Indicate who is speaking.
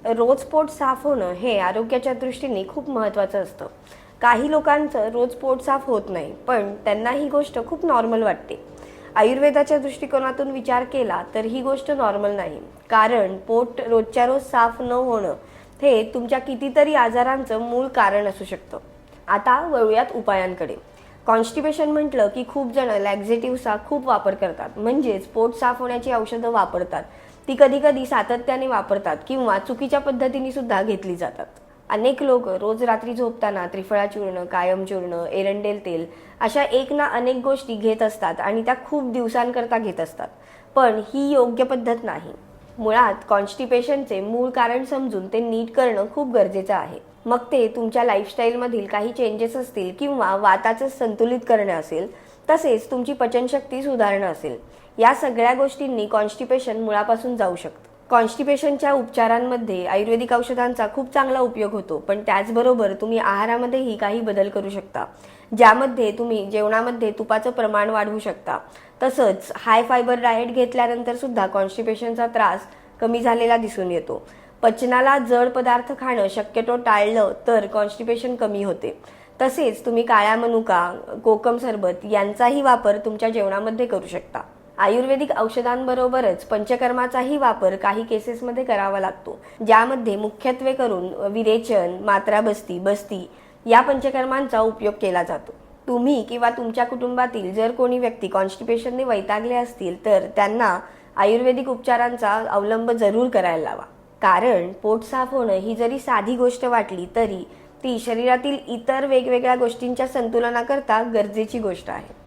Speaker 1: रोज पोट साफ होणं हे आरोग्याच्या दृष्टीने खूप महत्त्वाचं असतं. काही लोकांचं रोज पोट साफ होत नाही, पण त्यांना ही गोष्ट खूप नॉर्मल वाटते. आयुर्वेदाच्या दृष्टिकोनातून विचार केला तर ही गोष्ट नॉर्मल नाही, कारण पोट रोजच्या रोज साफ न होणं हे तुमच्या कितीतरी आजारांचं मूळ कारण असू शकतं. आता वळूयात उपायांकडे. कॉन्स्टिपेशन म्हटलं की खूप जण लॅक्झेटिव्हचा खूप वापर करतात, म्हणजेच पोट साफ होण्याची औषधं वापरतात. ती कधी कधी सातत्याने वापरतात किंवा चुकीच्या पद्धतीने सुद्धा घेतली जातात. अनेक लोक रोज रात्री झोपताना त्रिफळा चूर्ण, कायम चूर्ण, एरंडेल तेल अशा एक ना अनेक गोष्टी घेत असतात आणि त्या खूप दिवसांकरता घेत असतात. पण ही योग्य पद्धत नाही. मुळात कॉन्स्टिपेशनचे मूळ कारण समजून ते नीट करणं खूप गरजेचं आहे. मग ते तुमच्या लाईफस्टाईलमधील काही चेंजेस असतील किंवा वाताचं संतुलित करणे असेल, तसेच तुमची पचनशक्ती सुधारणं असेल. या सगळ्या गोष्टींनी कॉन्स्टिपेशन मुळापासून जाऊ शकतं. कॉन्स्टिपेशनच्या उपचारांमध्ये आयुर्वेदिक औषधांचा खूप चांगला उपयोग होतो, पण त्याचबरोबर तुम्ही आहारामध्येही काही बदल करू शकता, ज्यामध्ये तुम्ही जेवणामध्ये तुपाचं प्रमाण वाढवू शकता. तसंच हाय फायबर डाएट घेतल्यानंतर सुद्धा कॉन्स्टिपेशनचा त्रास कमी झालेला दिसून येतो. पचनाला जड पदार्थ खाणं शक्यतो टाळलं तर कॉन्स्टिपेशन कमी होते. तसेच तुम्ही काळ्या मनुका, कोकम सरबत यांचाही वापर तुमच्या जेवणामध्ये करू शकता. आयुर्वेदिक औषधांबरोबरच पंचकर्माचाही वापर काही केसेसमध्ये करावा लागतो, ज्यामध्ये मुख्यत्वे करून विरेचन, मात्राबस्ती, बस्ती या पंचकर्मांचा उपयोग केला जातो. तुम्ही किंवा तुमच्या कुटुंबातील जर कोणी व्यक्ती कॉन्स्टिपेशनने वैतागले असतील तर त्यांना आयुर्वेदिक उपचारांचा अवलंब जरूर करायला लावा. कारण पोट साफ होणं ही जरी साधी गोष्ट वाटली तरी ती शरीरातील इतर वेगवेगळ्या गोष्टींच्या संतुलनाकरता गरजेची गोष्ट आहे.